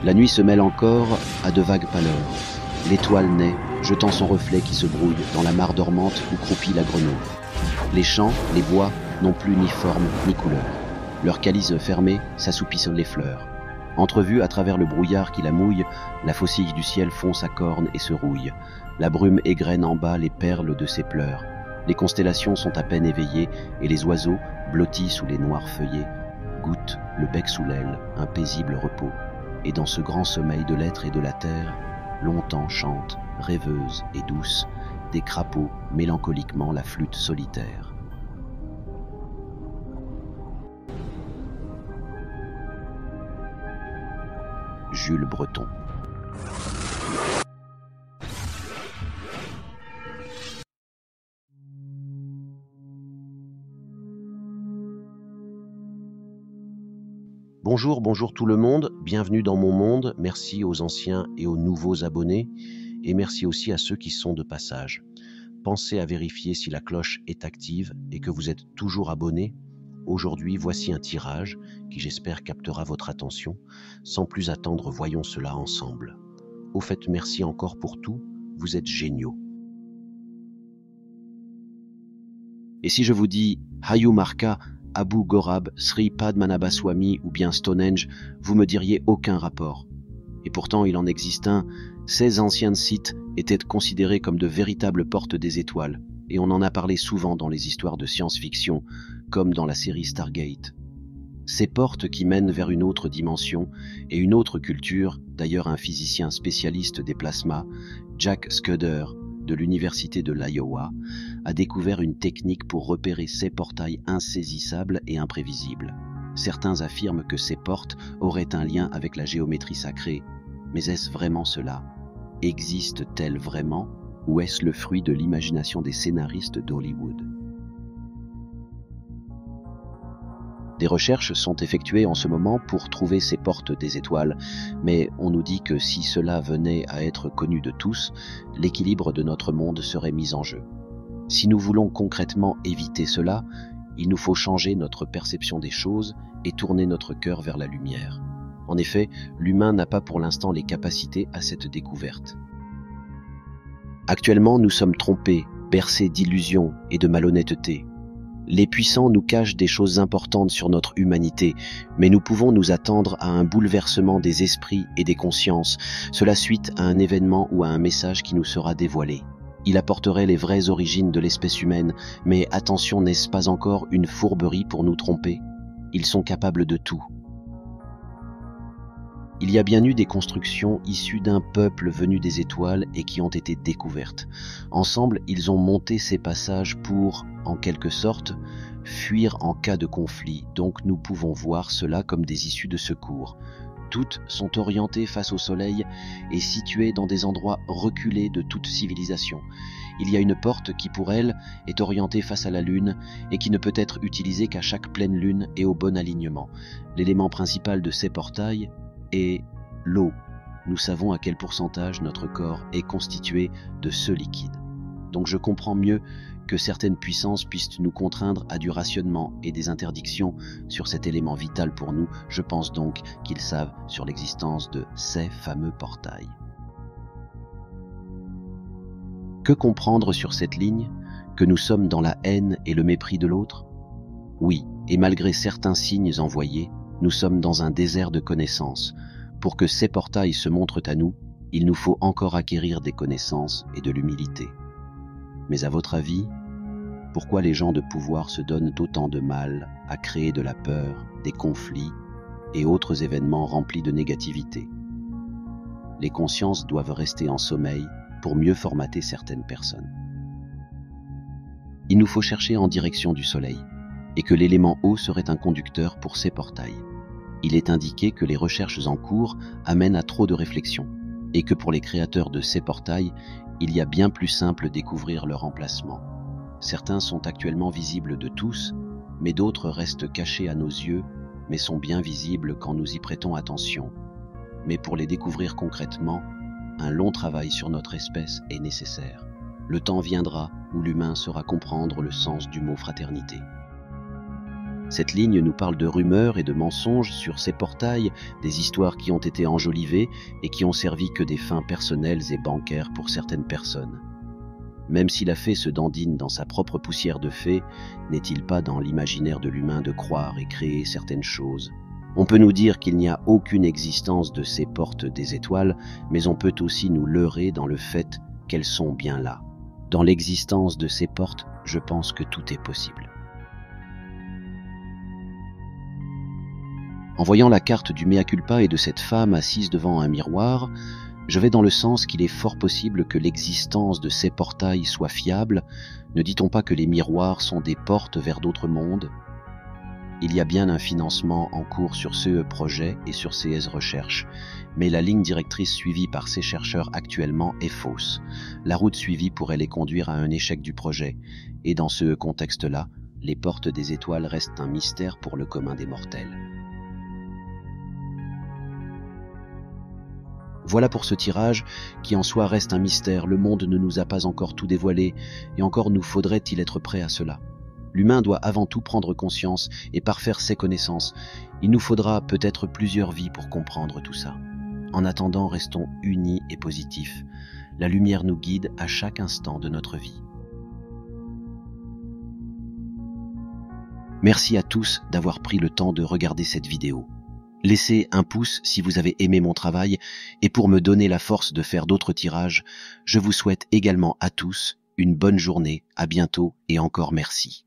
La nuit se mêle encore à de vagues pâleurs. L'étoile naît, jetant son reflet qui se brouille dans la mare dormante où croupit la grenouille. Les champs, les bois n'ont plus ni forme ni couleur. Leurs calices fermés s'assoupissent les fleurs. Entrevue à travers le brouillard qui la mouille, la faucille du ciel fond sa corne et se rouille. La brume égrène en bas les perles de ses pleurs. Les constellations sont à peine éveillées et les oiseaux, blottis sous les noirs feuillets, goûtent, le bec sous l'aile, un paisible repos. Et dans ce grand sommeil de l'être et de la terre, longtemps chantent, rêveuses et douces, des crapauds mélancoliquement la flûte solitaire. Jules Breton. Bonjour tout le monde, bienvenue dans mon monde, merci aux anciens et aux nouveaux abonnés, et merci aussi à ceux qui sont de passage. Pensez à vérifier si la cloche est active et que vous êtes toujours abonné. Aujourd'hui, voici un tirage qui j'espère captera votre attention. Sans plus attendre, voyons cela ensemble. Au fait, merci encore pour tout, vous êtes géniaux. Et si je vous dis Hayu Marka, Abu Gorab, Sri Padmanabhaswamy ou bien Stonehenge, vous me diriez aucun rapport. Et pourtant, il en existe un. Ces anciens sites étaient considérés comme de véritables portes des étoiles, et on en a parlé souvent dans les histoires de science-fiction, comme dans la série Stargate. Ces portes qui mènent vers une autre dimension et une autre culture, d'ailleurs un physicien spécialiste des plasmas, Jack Scudder, de l'université de l'Iowa, a découvert une technique pour repérer ces portails insaisissables et imprévisibles. Certains affirment que ces portes auraient un lien avec la géométrie sacrée, mais est-ce vraiment cela? Existent-elles vraiment, ou est-ce le fruit de l'imagination des scénaristes d'Hollywood? Des recherches sont effectuées en ce moment pour trouver ces portes des étoiles, mais on nous dit que si cela venait à être connu de tous, l'équilibre de notre monde serait mis en jeu. Si nous voulons concrètement éviter cela, il nous faut changer notre perception des choses et tourner notre cœur vers la lumière. En effet, l'humain n'a pas pour l'instant les capacités à cette découverte. Actuellement, nous sommes trompés, bercés d'illusions et de malhonnêteté. Les puissants nous cachent des choses importantes sur notre humanité, mais nous pouvons nous attendre à un bouleversement des esprits et des consciences, cela suite à un événement ou à un message qui nous sera dévoilé. Il apporterait les vraies origines de l'espèce humaine, mais attention, n'est-ce pas encore une fourberie pour nous tromper? Ils sont capables de tout. Il y a bien eu des constructions issues d'un peuple venu des étoiles et qui ont été découvertes. Ensemble, ils ont monté ces passages pour, en quelque sorte, fuir en cas de conflit, donc nous pouvons voir cela comme des issues de secours. Toutes sont orientées face au soleil et situées dans des endroits reculés de toute civilisation. Il y a une porte qui, pour elle, est orientée face à la lune et qui ne peut être utilisée qu'à chaque pleine lune et au bon alignement. L'élément principal de ces portails est l'eau. Nous savons à quel pourcentage notre corps est constitué de ce liquide. Donc je comprends mieux que certaines puissances puissent nous contraindre à du rationnement et des interdictions sur cet élément vital pour nous. Je pense donc qu'ils savent sur l'existence de ces fameux portails. Que comprendre sur cette ligne? Que nous sommes dans la haine et le mépris de l'autre? Oui, et malgré certains signes envoyés, nous sommes dans un désert de connaissances. Pour que ces portails se montrent à nous, il nous faut encore acquérir des connaissances et de l'humilité. Mais à votre avis, pourquoi les gens de pouvoir se donnent autant de mal à créer de la peur, des conflits et autres événements remplis de négativité? Les consciences doivent rester en sommeil pour mieux formater certaines personnes. Il nous faut chercher en direction du soleil, et que l'élément eau serait un conducteur pour ces portails. Il est indiqué que les recherches en cours amènent à trop de réflexion, et que pour les créateurs de ces portails, il y a bien plus simple découvrir leur emplacement. Certains sont actuellement visibles de tous, mais d'autres restent cachés à nos yeux, mais sont bien visibles quand nous y prêtons attention. Mais pour les découvrir concrètement, un long travail sur notre espèce est nécessaire. Le temps viendra où l'humain saura comprendre le sens du mot fraternité. Cette ligne nous parle de rumeurs et de mensonges sur ces portails, des histoires qui ont été enjolivées et qui ont servi que des fins personnelles et bancaires pour certaines personnes. Même si la fée se dandine dans sa propre poussière de fée, n'est-il pas dans l'imaginaire de l'humain de croire et créer certaines choses? On peut nous dire qu'il n'y a aucune existence de ces portes des étoiles, mais on peut aussi nous leurrer dans le fait qu'elles sont bien là. Dans l'existence de ces portes, je pense que tout est possible. En voyant la carte du mea culpa et de cette femme assise devant un miroir, je vais dans le sens qu'il est fort possible que l'existence de ces portails soit fiable. Ne dit-on pas que les miroirs sont des portes vers d'autres mondes? Il y a bien un financement en cours sur ce projet et sur ces recherches, mais la ligne directrice suivie par ces chercheurs actuellement est fausse. La route suivie pourrait les conduire à un échec du projet, et dans ce contexte-là, les portes des étoiles restent un mystère pour le commun des mortels. Voilà pour ce tirage, qui en soi reste un mystère. Le monde ne nous a pas encore tout dévoilé, et encore nous faudrait-il être prêt à cela. L'humain doit avant tout prendre conscience et parfaire ses connaissances. Il nous faudra peut-être plusieurs vies pour comprendre tout ça. En attendant, restons unis et positifs. La lumière nous guide à chaque instant de notre vie. Merci à tous d'avoir pris le temps de regarder cette vidéo. Laissez un pouce si vous avez aimé mon travail, et pour me donner la force de faire d'autres tirages, je vous souhaite également à tous une bonne journée, à bientôt et encore merci.